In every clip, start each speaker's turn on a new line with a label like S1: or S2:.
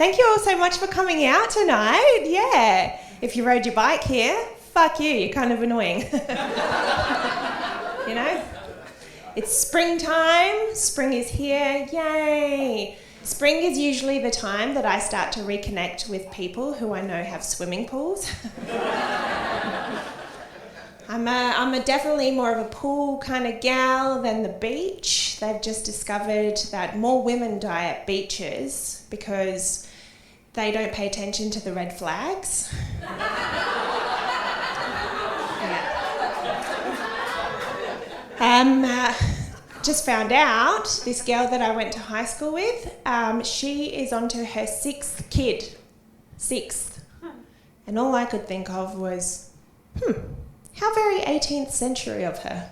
S1: Thank you all so much for coming out tonight. Yeah. If you rode your bike here, fuck you, you're kind of annoying. You know? It's springtime, spring is here, yay. Spring is usually the time that I start to reconnect with people who I know have swimming pools. I'm definitely more of a pool kind of gal than the beach. They've just discovered that more women die at beaches because they don't pay attention to the red flags. Just found out, this girl that I went to high school with, she is onto her sixth kid. Sixth. And all I could think of was, how very 18th century of her.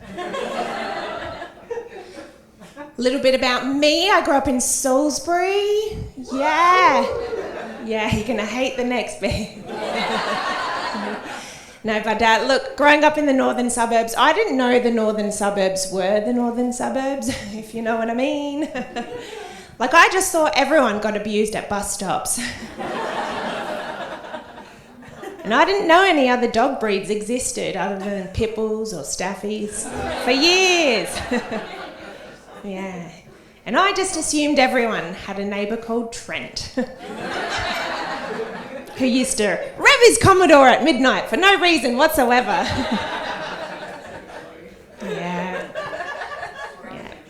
S1: A little bit about me, I grew up in Salisbury. Yeah, you're gonna hate the next bit. No, but look, growing up in the northern suburbs, I didn't know the northern suburbs were the northern suburbs, if you know what I mean. Like, I just saw everyone got abused at bus stops. And I didn't know any other dog breeds existed other than pit bulls or staffies for years. Yeah. And I just assumed everyone had a neighbour called Trent. Who used to rev his Commodore at midnight for no reason whatsoever. Yeah.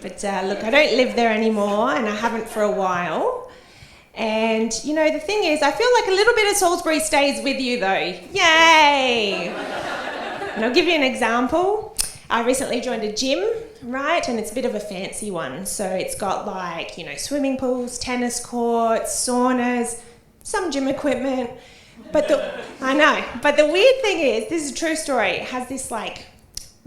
S1: But look, I don't live there anymore, and I haven't for a while. And, you know, the thing is, I feel like a little bit of Salisbury stays with you, though. Yay! And I'll give you an example. I recently joined a gym, right, and it's a bit of a fancy one. So it's got, like, you know, swimming pools, tennis courts, saunas, some gym equipment, but the weird thing is, this is a true story, it has this like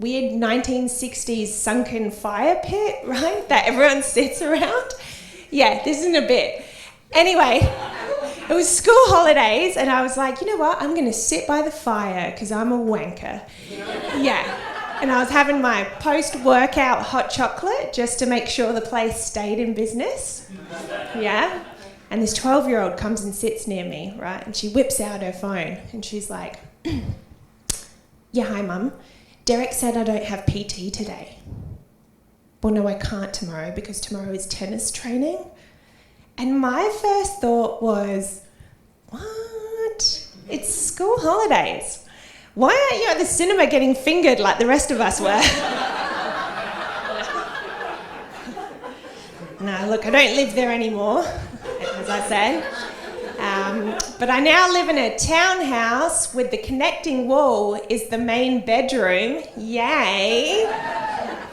S1: weird 1960s sunken fire pit, right, that everyone sits around. Yeah, this isn't a bit. Anyway, it was school holidays and I was like, you know what, I'm gonna sit by the fire because I'm a wanker. Yeah, and I was having my post-workout hot chocolate just to make sure the place stayed in business. Yeah. And this 12-year-old comes and sits near me, right? And she whips out her phone and she's like, yeah, hi, Mum. Derek said I don't have PT today. Well, no, I can't tomorrow because tomorrow is tennis training. And my first thought was, what? It's school holidays. Why aren't you at the cinema getting fingered like the rest of us were? No, look, I don't live there anymore, as I said. But I now live in a townhouse with the connecting wall is the main bedroom. Yay!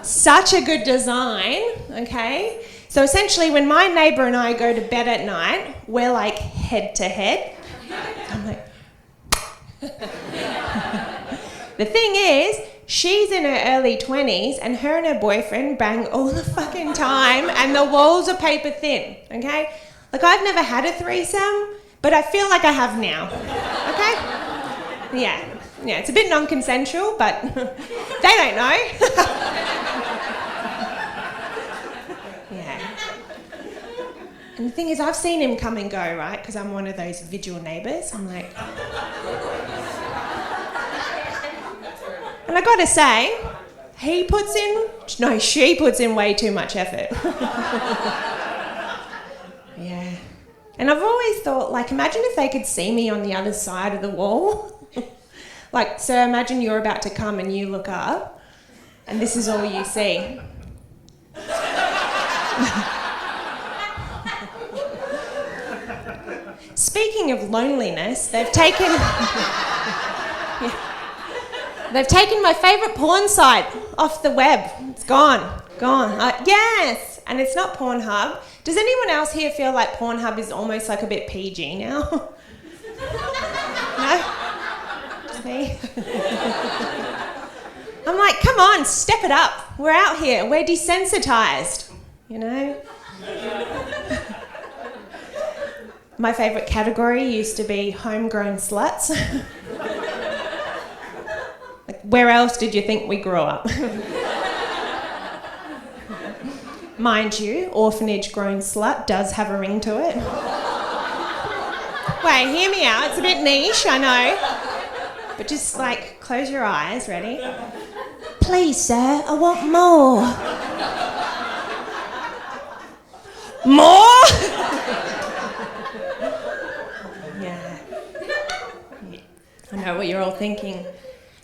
S1: Such a good design, okay? So essentially when my neighbour and I go to bed at night, we're like head to head. I'm like... The thing is, she's in her early 20s and her and her boyfriend bang all the fucking time and the walls are paper thin, okay? Like, I've never had a threesome, but I feel like I have now, okay? Yeah, it's a bit non-consensual, but they don't know. Yeah. And the thing is, I've seen him come and go, right? Because I'm one of those vigil neighbours. I'm like... And I gotta say, she puts in way too much effort. Yeah. And I've always thought, like, imagine if they could see me on the other side of the wall. Like, so imagine you're about to come and you look up, and this is all you see. Speaking of loneliness, they've taken... They've taken my favourite porn site off the web. It's gone. Yes, and it's not Pornhub. Does anyone else here feel like Pornhub is almost like a bit PG now? No? Just me? I'm like, come on, step it up. We're out here. We're desensitised, you know? My favourite category used to be homegrown sluts. Like, where else did you think we grew up? Mind you, orphanage-grown slut does have a ring to it. Wait, hear me out. It's a bit niche, I know. But just like close your eyes. Ready? Please, sir, I want more. More? Yeah. I know what you're all thinking.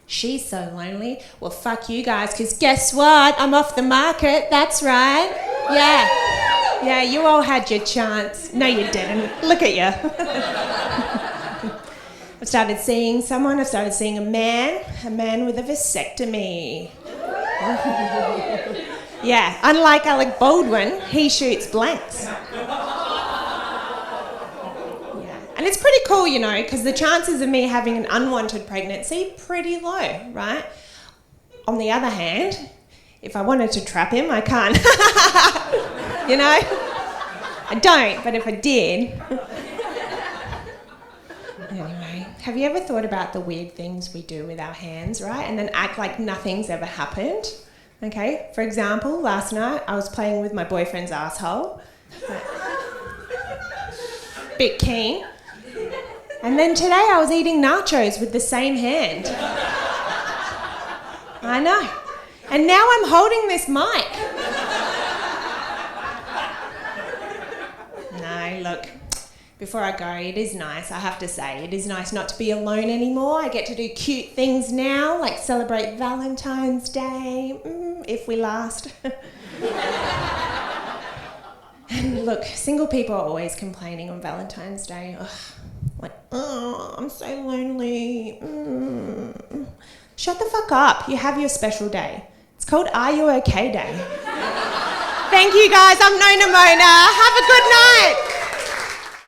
S1: She's so lonely. Well, fuck you guys, because guess what? I'm off the market. That's right. Yeah. Yeah, you all had your chance. No, you didn't. Look at you. I've started seeing someone. I've started seeing a man with a vasectomy. Yeah, unlike Alec Baldwin, he shoots blanks. And it's pretty cool, you know, because the chances of me having an unwanted pregnancy, pretty low, right? On the other hand, if I wanted to trap him, I can't. You know? I don't, but if I did. Anyway, have you ever thought about the weird things we do with our hands, right? And then act like nothing's ever happened? Okay, for example, last night I was playing with my boyfriend's asshole. Bit keen. And then today I was eating nachos with the same hand. I know. And now I'm holding this mic. No, look, before I go, it is nice, I have to say, it is nice not to be alone anymore. I get to do cute things now, like celebrate Valentine's Day, if we last. And look, single people are always complaining on Valentine's Day. Ugh. Like, oh, I'm so lonely. Shut the fuck up. You have your special day. It's called Are You OK Day. Thank you guys. I'm Nona. Have a good night.